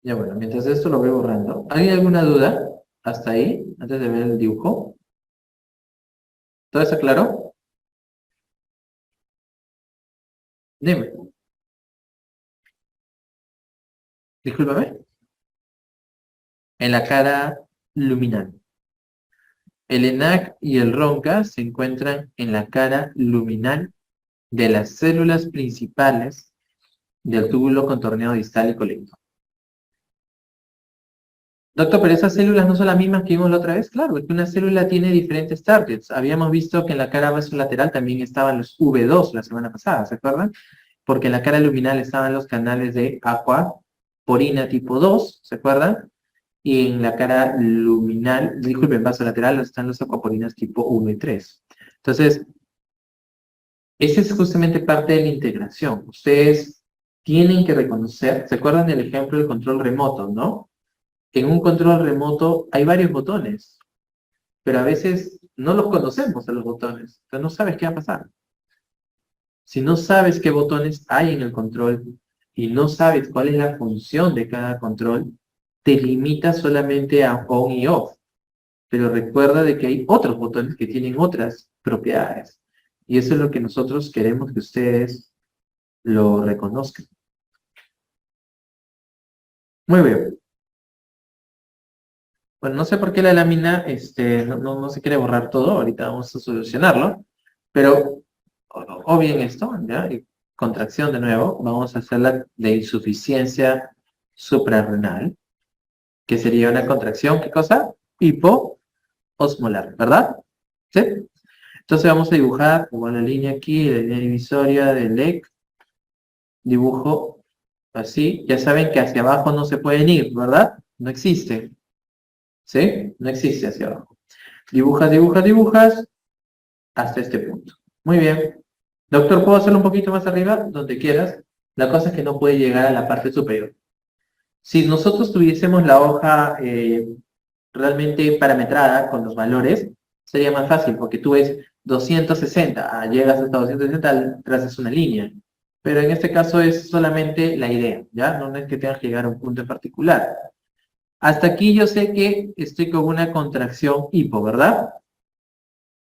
Ya bueno, mientras esto lo voy borrando. ¿Hay alguna duda hasta ahí, antes de ver el dibujo? ¿Todo está claro? Dime, discúlpame. En la cara luminal. El ENaC y el RONCA se encuentran en la cara luminal de las células principales del túbulo contorneado distal y colector. Doctor, pero esas células no son las mismas que vimos la otra vez. Claro, porque una célula tiene diferentes targets. Habíamos visto que en la cara vasolateral también estaban los V2 la semana pasada, ¿se acuerdan? Porque en la cara luminal estaban los canales de aquaporina tipo 2, ¿se acuerdan? Y en la cara luminal, disculpen, vasolateral están los aquaporinas tipo 1 y 3. Entonces, esa es justamente parte de la integración. Ustedes tienen que reconocer, ¿se acuerdan del ejemplo del control remoto, no? En un control remoto hay varios botones, pero a veces no los conocemos a los botones, entonces no sabes qué va a pasar. Si no sabes qué botones hay en el control y no sabes cuál es la función de cada control, te limitas solamente a on y off. Pero recuerda de que hay otros botones que tienen otras propiedades. Y eso es lo que nosotros queremos que ustedes lo reconozcan. Muy bien. Bueno, no sé por qué la lámina no se quiere borrar todo. Ahorita vamos a solucionarlo. Pero, o bien esto, ¿ya? Y contracción de nuevo. Vamos a hacerla de insuficiencia suprarrenal, que sería una contracción, ¿qué cosa? Hipoosmolar, ¿verdad? ¿Sí? Entonces vamos a dibujar como la línea aquí, la línea divisoria del LEC. Dibujo así. Ya saben que hacia abajo no se pueden ir, ¿verdad? No existe. ¿Sí? No existe hacia abajo. Dibujas, dibujas, dibujas hasta este punto. Muy bien. Doctor, ¿puedo hacerlo un poquito más arriba? Donde quieras. La cosa es que no puede llegar a la parte superior. Si nosotros tuviésemos la hoja realmente parametrada con los valores, sería más fácil porque tú ves 260, llegas hasta 260, trazas una línea. Pero en este caso es solamente la idea, ¿ya? No es que tengas que llegar a un punto en particular. Hasta aquí yo sé que estoy con una contracción hipo, ¿verdad?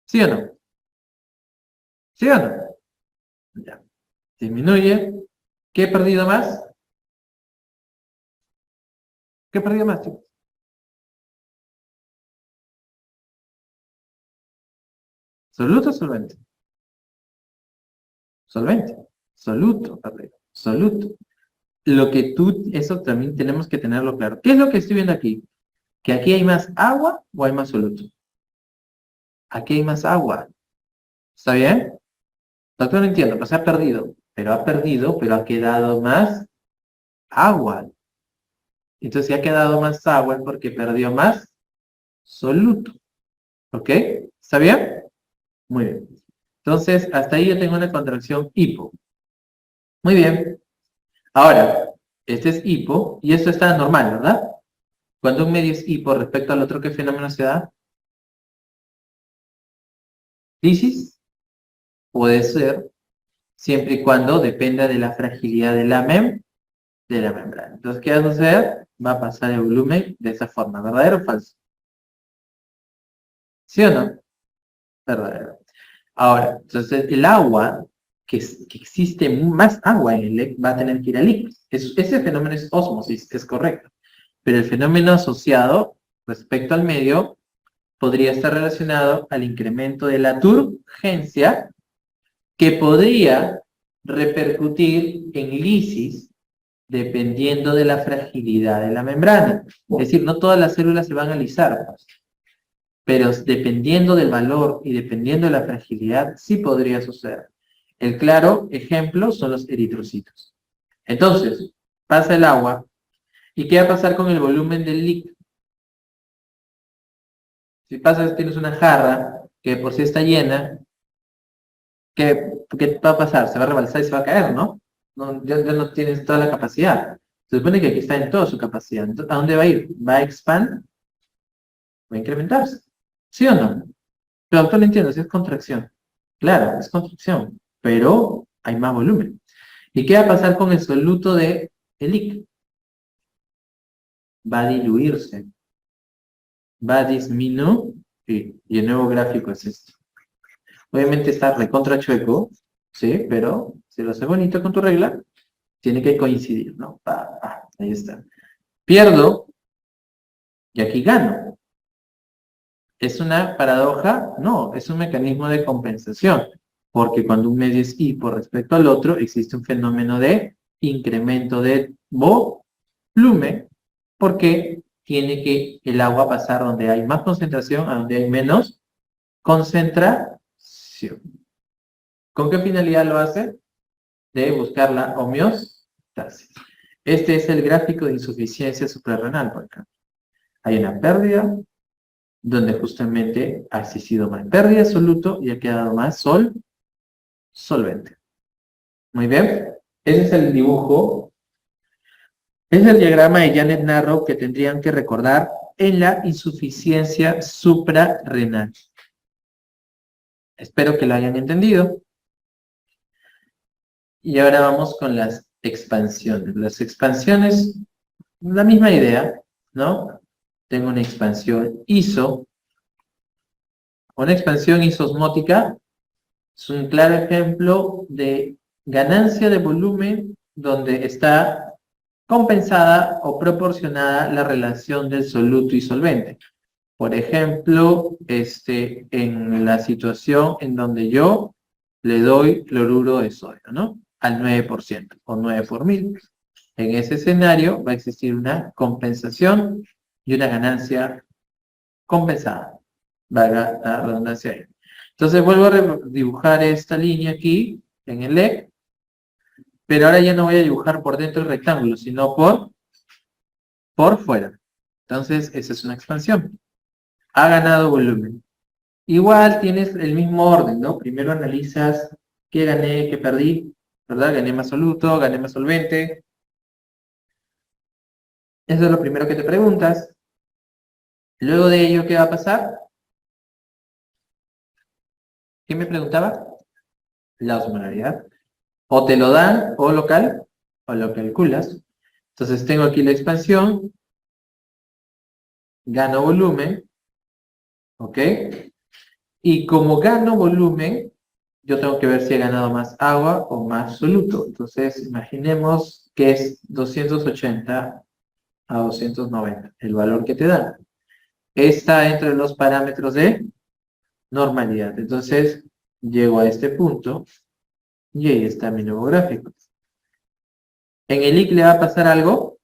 ¿Sí o no? ¿Sí o no? Ya. Disminuye. ¿Qué he perdido más? ¿Qué he perdido más, chicos? ¿Soluto o solvente? Solvente. Soluto, perdón. Soluto. Lo que tú, eso también tenemos que tenerlo claro. ¿Qué es lo que estoy viendo aquí? ¿Que aquí hay más agua o hay más soluto? Aquí hay más agua. ¿Está bien? Doctor, no entiendo, pues ha perdido, pero ha quedado más agua. Entonces, si ha quedado más agua es porque perdió más soluto. ¿Ok? ¿Está bien? Muy bien. Entonces, hasta ahí yo tengo una contracción hipo. Muy bien. Ahora, este es hipo y esto está normal, ¿verdad? Cuando un medio es hipo respecto al otro, ¿qué fenómeno se da? Lisis. Puede ser, siempre y cuando dependa de la fragilidad de la membrana. Entonces, ¿qué va a suceder? Va a pasar el volumen de esa forma. ¿Verdadero o falso? ¿Sí o no? Verdadero. Ahora, entonces el agua, que existe más agua en el LEC, va a tener que ir al líquido. Ese fenómeno es ósmosis, es correcto. Pero el fenómeno asociado respecto al medio podría estar relacionado al incremento de la turgencia que podría repercutir en lisis dependiendo de la fragilidad de la membrana. Es decir, no todas las células se van a lisar, pero dependiendo del valor y dependiendo de la fragilidad, sí podría suceder. El claro ejemplo son los eritrocitos. Entonces, pasa el agua, ¿y qué va a pasar con el volumen del líquido? Si pasas, tienes una jarra que por sí está llena, ¿qué va a pasar? Se va a rebalsar y se va a caer, ¿no? Ya no tienes toda la capacidad. Se supone que aquí está en toda su capacidad. Entonces, ¿a dónde va a ir? ¿Va a expandir? ¿Va a incrementarse? ¿Sí o no? Pero doctor, no entiendo, si es contracción. Claro, es contracción, pero hay más volumen. ¿Y qué va a pasar con el soluto de el líquido? va a diluirse, va a disminuir, y el nuevo gráfico es este. Obviamente está recontra chueco, ¿sí? Pero si lo haces bonito con tu regla, tiene que coincidir, ¿no? Ahí está. Pierdo y aquí gano. ¿Es una paradoja? No, es un mecanismo de compensación, porque cuando un medio es I por respecto al otro, existe un fenómeno de incremento de volumen, porque tiene que el agua pasar donde hay más concentración a donde hay menos concentración. ¿Con qué finalidad lo hace? De buscar la homeostasis. Este es el gráfico de insuficiencia suprarrenal, por ejemplo. Hay una pérdida, donde justamente ha existido más pérdida de soluto y ha quedado más solvente. Muy bien. Ese es el dibujo. Es el diagrama de Janet-Narrow que tendrían que recordar en la insuficiencia suprarrenal. Espero que lo hayan entendido. Y ahora vamos con las expansiones. Las expansiones, la misma idea, ¿no? Tengo una expansión iso. Una expansión isosmótica es un claro ejemplo de ganancia de volumen donde está compensada o proporcionada la relación del soluto y solvente. Por ejemplo, en la situación en donde yo le doy cloruro de sodio, ¿no? Al 9% o 9 por mil. En ese escenario va a existir una compensación y una ganancia compensada. Valga la redundancia ahí. Entonces vuelvo a dibujar esta línea aquí en el E, pero ahora ya no voy a dibujar por dentro del rectángulo, sino por fuera. Entonces esa es una expansión. Ha ganado volumen. Igual tienes el mismo orden, ¿no? Primero analizas qué gané, qué perdí, ¿verdad? Gané más soluto, gané más solvente. Eso es lo primero que te preguntas. Luego de ello, ¿qué va a pasar? ¿Qué me preguntaba? La osmolaridad. O te lo dan, o local, o lo calculas. Entonces tengo aquí la expansión, gano volumen, ¿ok? Y como gano volumen, yo tengo que ver si he ganado más agua o más soluto. Entonces imaginemos que es 280 a 290, el valor que te dan. Está entre los parámetros de normalidad. Entonces llego a este punto y ahí está mi nuevo gráfico. En el IC le va a pasar algo.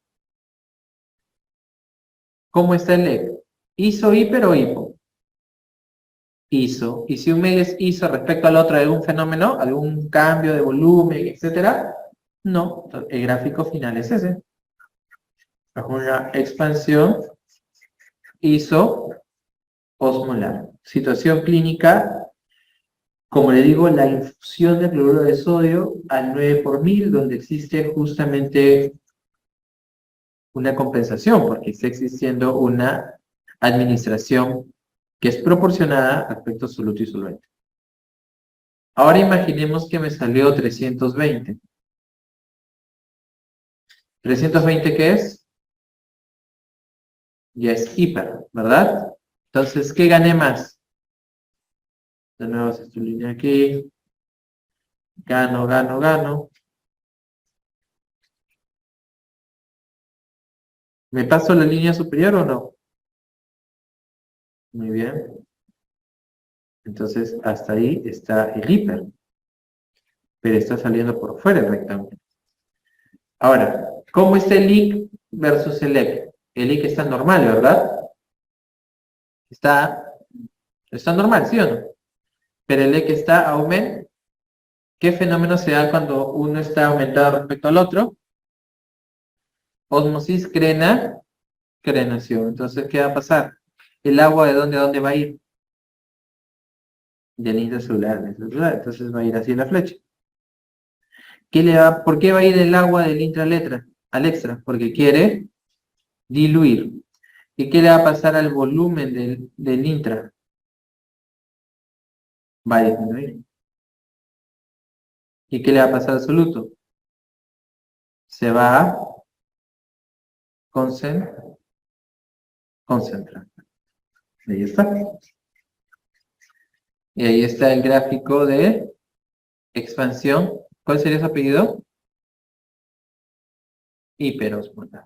¿Cómo está el IC? ¿ISO, hiper o hipo? ISO. Y si un medio es ISO respecto al otro, ¿algún fenómeno? ¿Algún cambio de volumen, etcétera? No. El gráfico final es ese. Es una expansión iso-osmolar. Situación clínica, como le digo, la infusión de cloruro de sodio al 9 por mil, donde existe justamente una compensación, porque está existiendo una administración que es proporcionada respecto a soluto y solvente. Ahora imaginemos que me salió 320. ¿320 qué es? Ya es hiper, ¿verdad? Entonces, ¿qué gané más? De nuevo, esta línea aquí. Gano, gano, gano. ¿Me paso la línea superior o no? Muy bien. Entonces, hasta ahí está el hiper. Pero está saliendo por fuera el rectángulo. Ahora, ¿cómo está el IC versus el EC? El IC está normal, ¿verdad? Está normal, ¿sí o no? Pero el EC está aumentado. ¿Qué fenómeno se da cuando uno está aumentado respecto al otro? Osmosis, crenación. Entonces, ¿qué va a pasar? ¿El agua de dónde a dónde va a ir? Del intracelular, entonces va a ir así la flecha. ¿Por qué va a ir el agua del intraletra al extra? Porque quiere diluir. ¿Y qué le va a pasar al volumen del intra? Va a disminuir. ¿Y qué le va a pasar al soluto? Se va a concentrar. concentrar. Ahí está. Y ahí está el gráfico de expansión. ¿Cuál sería su apellido? Hiperosmolar.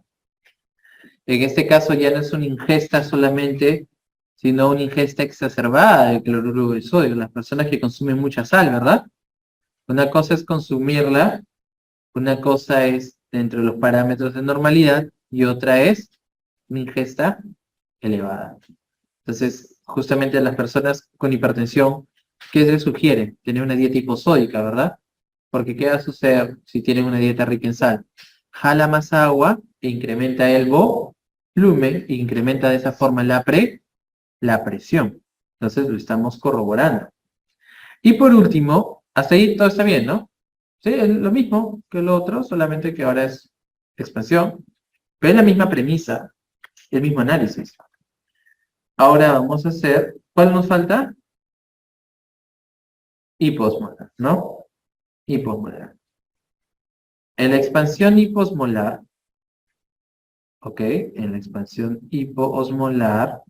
En este caso ya no es una ingesta solamente, sino una ingesta exacerbada de cloruro de sodio. Las personas que consumen mucha sal, ¿verdad? Una cosa es consumirla, una cosa es dentro de los parámetros de normalidad y otra es una ingesta elevada. Entonces, justamente a las personas con hipertensión, ¿qué se les sugiere? Tener una dieta hiposódica, ¿verdad? Porque ¿qué va a suceder si tienen una dieta rica en sal? Jala más agua e incrementa el volumen e incrementa de esa forma la presión. Entonces lo estamos corroborando. Y por último, hasta ahí todo está bien, ¿no? Sí, es lo mismo que lo otro, solamente que ahora es expansión, pero es la misma premisa, el mismo análisis. Ahora vamos a hacer, ¿cuál nos falta? Hiposmolar, ¿no? Hiposmolar. En la expansión hiposmolar, ¿ok? En la expansión hipoosmolar,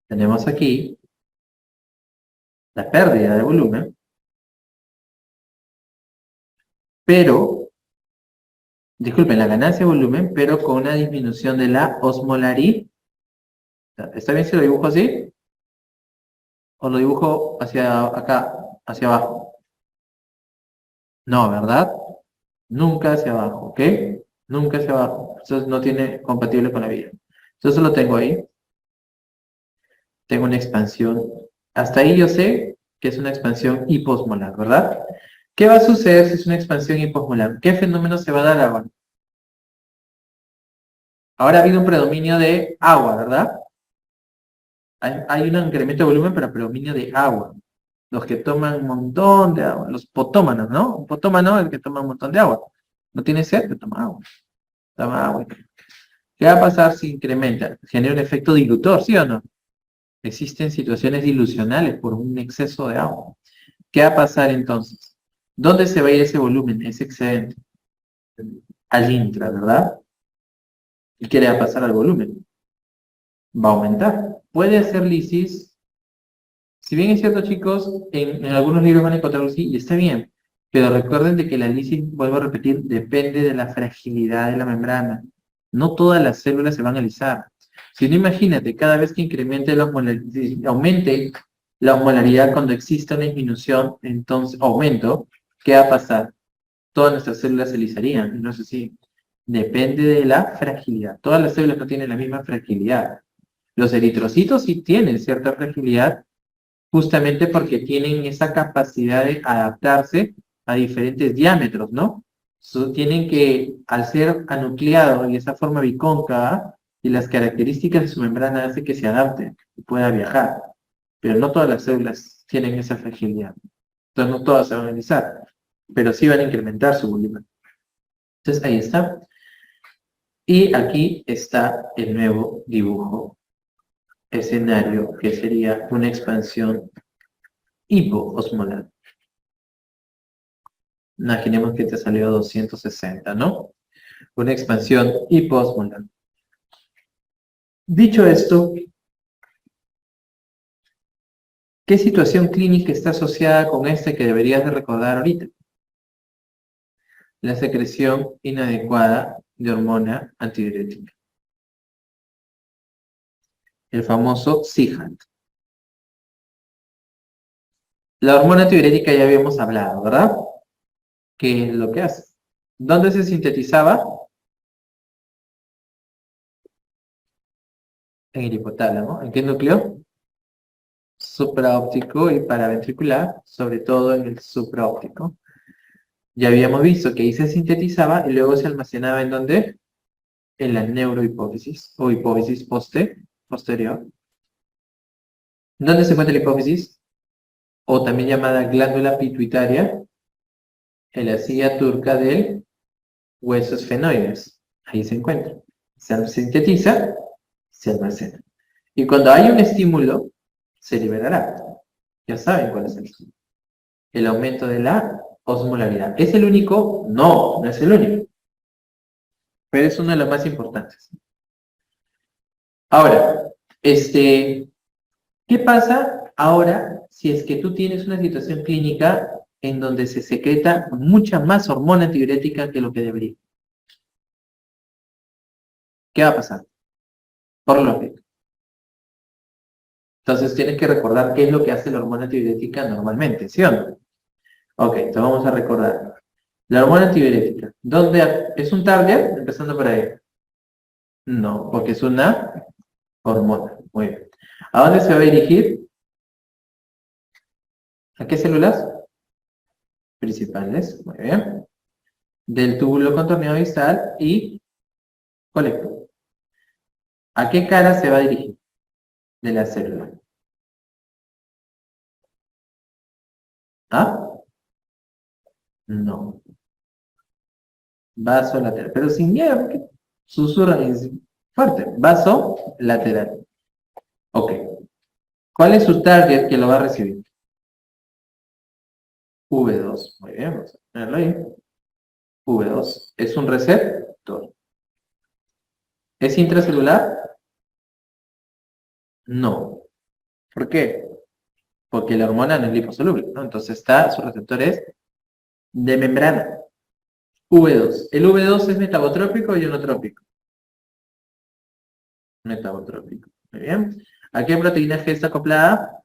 tenemos aquí la pérdida de volumen, pero, disculpen, la ganancia de volumen, pero con una disminución de la osmolaridad. ¿Está bien si lo dibujo así? ¿O lo dibujo hacia acá, hacia abajo? No, ¿verdad? Nunca hacia abajo, ¿ok? Nunca hacia abajo. Eso no tiene compatible con la vida. Entonces lo tengo ahí. Tengo una expansión. Hasta ahí yo sé que es una expansión hiposmolar, ¿verdad? ¿Qué va a suceder si es una expansión hiposmolar? ¿Qué fenómeno se va a dar ahora? Ahora ha habido un predominio de agua, ¿verdad? Hay un incremento de volumen, pero predominio de agua. Los que toman un montón de agua, los potómanos, ¿no? Un potómano es el que toma un montón de agua. No tiene sed, pero toma agua. Toma agua. ¿Qué va a pasar si incrementa? Genera un efecto dilutor, ¿sí o no? Existen situaciones dilucionales por un exceso de agua. ¿Qué va a pasar entonces? ¿Dónde se va a ir ese volumen, ese excedente? Al intra, ¿verdad? ¿Y qué le va a pasar al volumen? Va a aumentar. Puede hacer lisis. Si bien es cierto, chicos, en algunos libros van a encontrarlo así, y está bien. Pero recuerden de que la lisis, vuelvo a repetir, depende de la fragilidad de la membrana. No todas las células se van a alisar. Si no, imagínate, cada vez que incremente la aumente la osmolaridad cuando exista una disminución, entonces, aumento, ¿qué va a pasar? Todas nuestras células se alisarían. No es así. Depende de la fragilidad. Todas las células no tienen la misma fragilidad. Los eritrocitos sí tienen cierta fragilidad, justamente porque tienen esa capacidad de adaptarse a diferentes diámetros, ¿no? Tienen que, al ser anucleado y esa forma bicóncava, y las características de su membrana hace que se adapte y pueda viajar. Pero no todas las células tienen esa fragilidad. Entonces no todas se van a analizar, pero sí van a incrementar su volumen. Entonces ahí está. Y aquí está el nuevo dibujo, escenario, que sería una expansión hipoosmolar. Imaginemos que te salió 260, ¿no? Una expansión hiposmolar. Dicho esto, ¿qué situación clínica está asociada con este que deberías de recordar ahorita? La secreción inadecuada de hormona antidiurética. El famoso CIHAT. La hormona antidiurética ya habíamos hablado, ¿verdad? ¿Qué es lo que hace? ¿Dónde se sintetizaba? En el hipotálamo. ¿En qué núcleo? Supraóptico y paraventricular, sobre todo en el supraóptico. Ya habíamos visto que ahí se sintetizaba y luego se almacenaba en donde? En la neurohipófisis o hipófisis posterior. ¿Dónde se encuentra la hipófisis? O también llamada glándula pituitaria, en la silla turca del hueso esfenoides. Ahí se encuentra. Se sintetiza, se almacena. Y cuando hay un estímulo, se liberará. Ya saben cuál es el estímulo. El aumento de la osmolaridad. ¿Es el único? No, no es el único. pero es uno de los más importantes. Ahora, ¿qué pasa ahora si es que tú tienes una situación clínica en donde se secreta mucha más hormona antidiurética que lo que debería? ¿Qué va a pasar? Por lógica. Entonces tienes que recordar qué es lo que hace la hormona antidiurética normalmente, ¿sí o no? Ok, entonces vamos a recordar. La hormona antidiurética, ¿dónde es un target? Empezando por ahí. No, porque es una hormona. Muy bien. ¿A dónde se va a dirigir? ¿A qué células? Principales. Muy bien. Del túbulo contorneado distal y colector. ¿A qué cara se va a dirigir de la célula? ¿Ah? No. Vaso lateral. Pero sin miedo, porque susurran es fuerte. Vaso lateral. Ok. ¿Cuál es su target que lo va a recibir? V2. Muy bien, vamos a ponerlo ahí. V2. ¿Es un receptor? ¿Es intracelular? No. ¿Por qué? Porque la hormona no es liposoluble, ¿no? Entonces su receptor es de membrana. V2. ¿El V2 es metabotrópico o ionotrópico? Metabotrópico. Muy bien. ¿A qué proteína G está acoplada?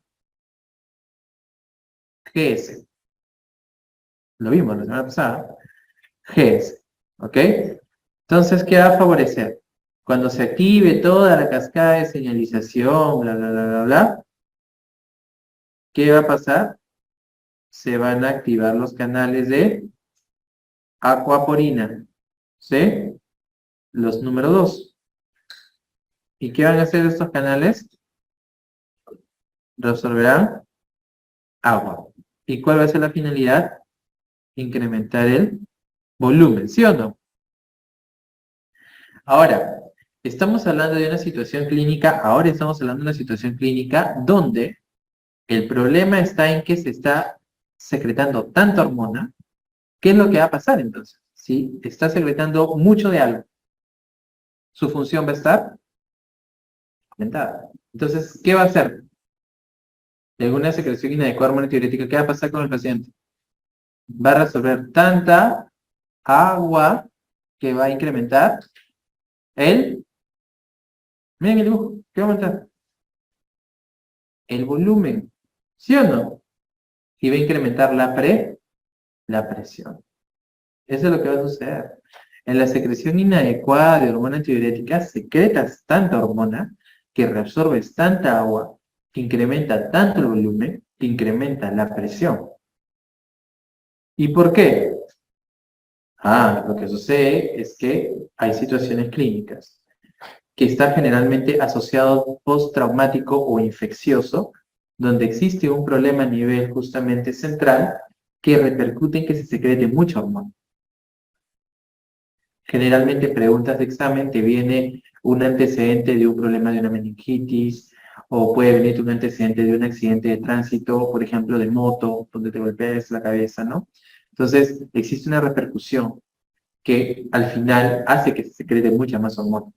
GS. Lo vimos la semana pasada. GS. ¿Ok? Entonces, ¿qué va a favorecer? Cuando se active toda la cascada de señalización, bla, bla, bla, bla, bla, ¿qué va a pasar? Se van a activar los canales de aquaporina. ¿Sí? Los número 2. ¿Y qué van a hacer estos canales? Resolverán agua. ¿Y cuál va a ser la finalidad? Incrementar el volumen, ¿sí o no? Ahora, estamos hablando de una situación clínica, ahora estamos hablando de una situación clínica donde el problema está en que se está secretando tanta hormona. ¿Qué es lo que va a pasar entonces? Si está secretando mucho de algo, su función va a estar aumentada. Entonces, ¿qué va a hacer? De alguna secreción inadecuada hormona antidiurética, ¿qué va a pasar con el paciente? Va a resolver tanta agua que va a incrementar el, miren el dibujo, ¿qué va a aumentar? El volumen, ¿sí o no? Y va a incrementar la presión. Eso es lo que va a suceder. En la secreción inadecuada de hormona antidiurética secretas tanta hormona que reabsorbes tanta agua que incrementa tanto el volumen que incrementa la presión. ¿Y por qué? Lo que sucede es que hay situaciones clínicas que está generalmente asociado postraumático o infeccioso, donde existe un problema a nivel justamente central que repercute en que se secrete mucha hormona. Generalmente preguntas de examen te viene un antecedente de un problema de una meningitis o puede venirte un antecedente de un accidente de tránsito, por ejemplo, de moto, donde te golpeas la cabeza, ¿no? Entonces, existe una repercusión que al final hace que se secrete mucha más hormona.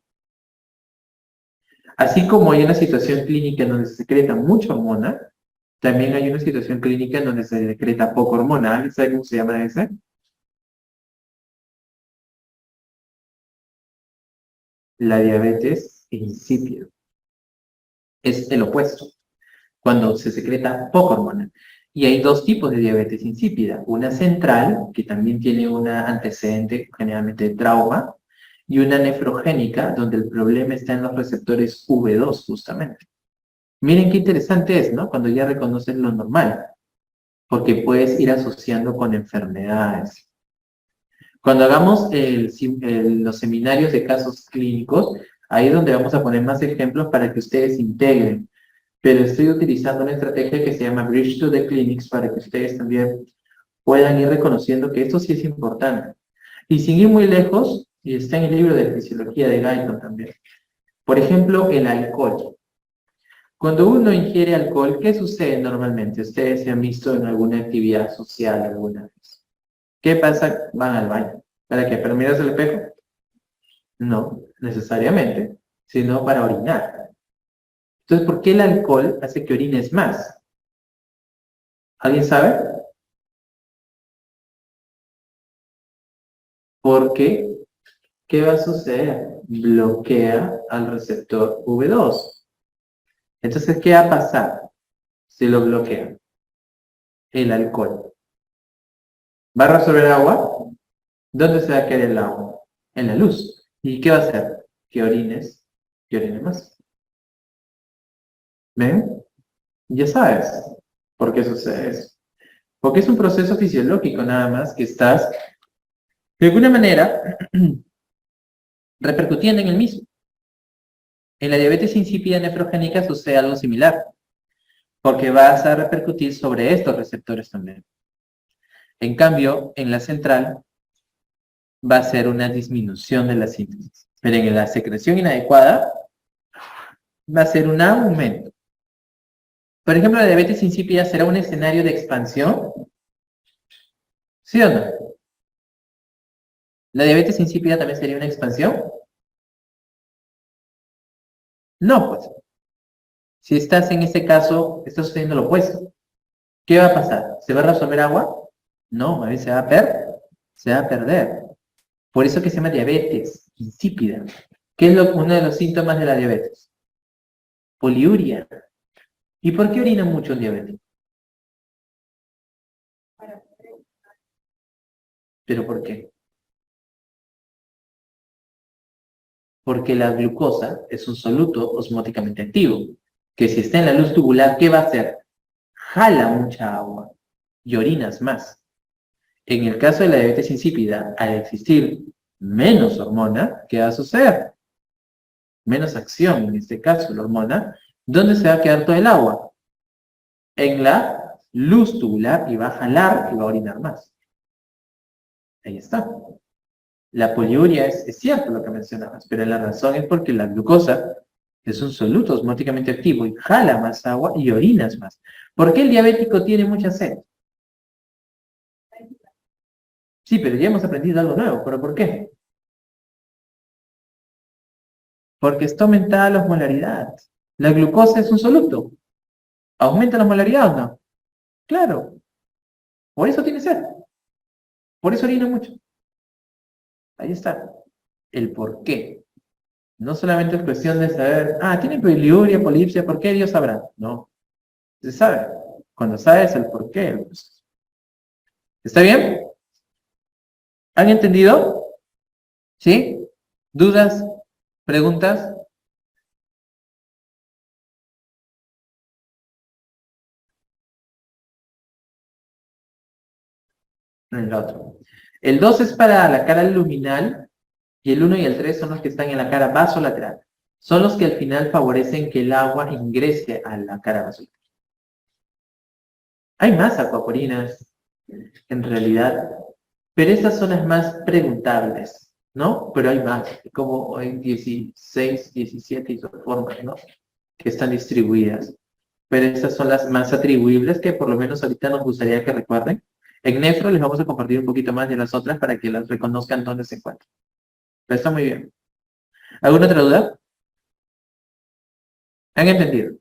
Así como hay una situación clínica en donde se secreta mucha hormona, también hay una situación clínica en donde se secreta poca hormona. ¿Alguien sabe cómo se llama ese? La diabetes insípida. Es el opuesto, cuando se secreta poca hormona. Y hay dos tipos de diabetes insípida. Una central, que también tiene un antecedente generalmente de trauma, y una nefrogénica, donde el problema está en los receptores V2 justamente. Miren qué interesante es, ¿no? Cuando ya reconoces lo normal, porque puedes ir asociando con enfermedades. Cuando hagamos los seminarios de casos clínicos, ahí es donde vamos a poner más ejemplos para que ustedes integren. Pero estoy utilizando una estrategia que se llama Bridge to the Clinics para que ustedes también puedan ir reconociendo que esto sí es importante. Y sin ir muy lejos, y está en el libro de Fisiología de Guyton también. Por ejemplo, el alcohol. Cuando uno ingiere alcohol, ¿qué sucede normalmente? Ustedes se han visto en alguna actividad social alguna vez. ¿Qué pasa? Van al baño. ¿Para qué? ¿Para mirarse al espejo? No, necesariamente, sino para orinar. Entonces, ¿por qué el alcohol hace que orines más? ¿Alguien sabe? Porque, ¿qué va a suceder? Bloquea al receptor V2. Entonces, ¿qué va a pasar si lo bloquea? El alcohol. ¿Va a resolver agua? ¿Dónde se va a quedar el agua? En la luz. ¿Y qué va a hacer? Que orines más. ¿Ven? Ya sabes por qué sucede eso. Porque es un proceso fisiológico nada más que estás, de alguna manera, repercutiendo en el mismo. En la diabetes insípida nefrogénica sucede algo similar, porque vas a repercutir sobre estos receptores también. En cambio, en la central va a ser una disminución de la síntesis, pero en la secreción inadecuada va a ser un aumento. Por ejemplo, la diabetes insípida será un escenario de expansión, ¿sí o no? ¿La diabetes insípida también sería una expansión? No, pues. Si estás en ese caso, está sucediendo lo opuesto. ¿Qué va a pasar? ¿Se va a resolver agua? No, a veces se va a perder. Por eso que se llama diabetes insípida. ¿Qué es uno de los síntomas de la diabetes? Poliuria. ¿Y por qué orina mucho el diabético? ¿Pero por qué? Porque la glucosa es un soluto osmóticamente activo, que si está en la luz tubular, ¿qué va a hacer? Jala mucha agua y orinas más. En el caso de la diabetes insípida, al existir menos hormona, ¿qué va a suceder? Menos acción, en este caso la hormona, ¿dónde se va a quedar todo el agua? En la luz tubular y va a jalar y va a orinar más. Ahí está. La poliuria es cierto lo que mencionabas, pero la razón es porque la glucosa es un soluto osmóticamente activo y jala más agua y orinas más. ¿Por qué el diabético tiene mucha sed? Sí, pero ya hemos aprendido algo nuevo, ¿pero por qué? Porque está aumentada la osmolaridad. La glucosa es un soluto. ¿Aumenta la osmolaridad o no? Claro, por eso tiene sed. Por eso orina mucho. Ahí está. El por qué. No solamente es cuestión de saber, tiene poliuria, polipsia, ¿por qué? Dios sabrá. No, se sabe. Cuando sabes el por qué. Pues, ¿está bien? ¿Han entendido? ¿Sí? ¿Dudas? ¿Preguntas? El otro. El 2 es para la cara luminal y el 1 y el 3 son los que están en la cara vasolateral. Son los que al final favorecen que el agua ingrese a la cara vasolateral. Hay más acuaporinas, en realidad, pero estas son las más preguntables, ¿no? Pero hay más, como hay 16, 17 isoformas, ¿no? Que están distribuidas. Pero estas son las más atribuibles que por lo menos ahorita nos gustaría que recuerden. En Nefro les vamos a compartir un poquito más de las otras para que las reconozcan dónde se encuentran. Pero está muy bien. ¿Alguna otra duda? ¿Han entendido?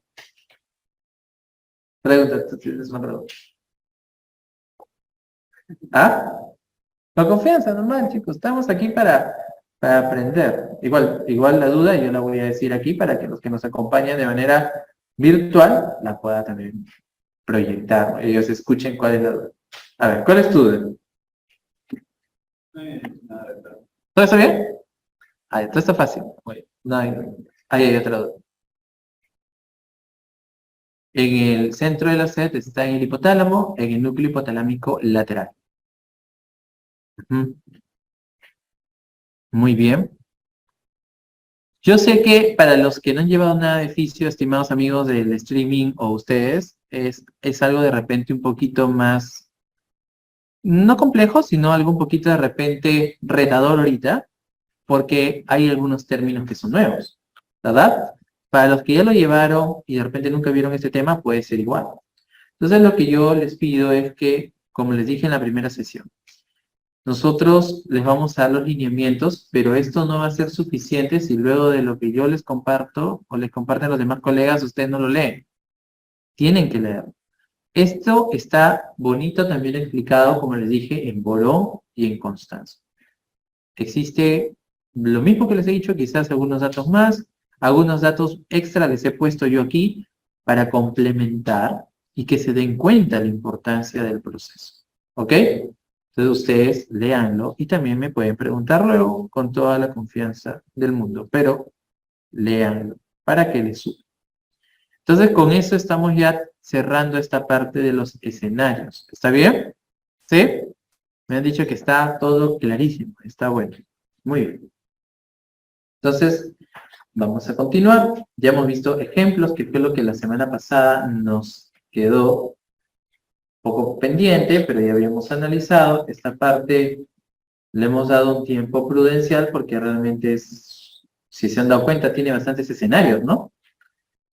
Preguntas, tú tienes una pregunta. ¿Ah? La confianza, normal, chicos. Estamos aquí para aprender. Igual la duda yo la voy a decir aquí para que los que nos acompañan de manera virtual la pueda también proyectar. Ellos escuchen cuál es la duda. A ver, ¿cuál es tu duda? ¿Todo está bien? Todo está fácil. No hay, ahí hay otra duda. En el centro de la sed está en el hipotálamo, en el núcleo hipotalámico lateral. Ujú. Muy bien. Yo sé que para los que no han llevado nada de fisio, estimados amigos del streaming o ustedes, es algo de repente un poquito más, no complejo, sino algo un poquito de repente retador ahorita, porque hay algunos términos que son nuevos, ¿verdad? Para los que ya lo llevaron y de repente nunca vieron este tema, puede ser igual. Entonces lo que yo les pido es que, como les dije en la primera sesión, Nosotros les vamos a dar los lineamientos, pero esto no va a ser suficiente si luego de lo que yo les comparto o les comparten los demás colegas, ustedes no lo leen. Tienen que leer. Esto está bonito también explicado, como les dije, en Borón y en Constanza. Existe lo mismo que les he dicho, quizás algunos datos más, algunos datos extra les he puesto yo aquí para complementar y que se den cuenta la importancia del proceso. ¿Ok? Entonces ustedes léanlo y también me pueden preguntar luego con toda la confianza del mundo, pero léanlo para que les suba. Entonces con eso estamos ya cerrando esta parte de los escenarios. ¿Está bien? ¿Sí? Me han dicho que está todo clarísimo, está bueno. Muy bien. Entonces, vamos a continuar. Ya hemos visto ejemplos, que fue lo que la semana pasada nos quedó un poco pendiente, pero ya habíamos analizado. Esta parte le hemos dado un tiempo prudencial porque realmente es, si se han dado cuenta, tiene bastantes escenarios, ¿no?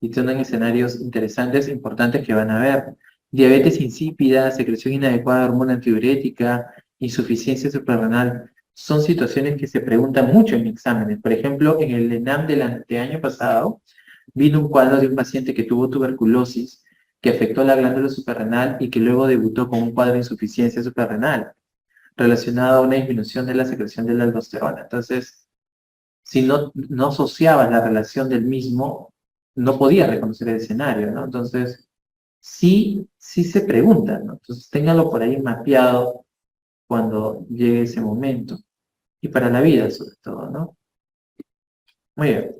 Y tienen escenarios interesantes, importantes que van a ver. Diabetes insípida, secreción inadecuada de hormona antidiurética, insuficiencia suprarrenal. Son situaciones que se preguntan mucho en exámenes. Por ejemplo, en el ENAM del anteaño pasado, vino un cuadro de un paciente que tuvo tuberculosis, que afectó la glándula suprarrenal y que luego debutó con un cuadro de insuficiencia suprarrenal, relacionado a una disminución de la secreción de la aldosterona. Entonces, si no asociaba la relación del mismo, no podía reconocer el escenario, ¿no? Entonces, sí se preguntan, ¿no? Entonces, ténganlo por ahí mapeado cuando llegue ese momento. Y para la vida, sobre todo, ¿no? Muy bien.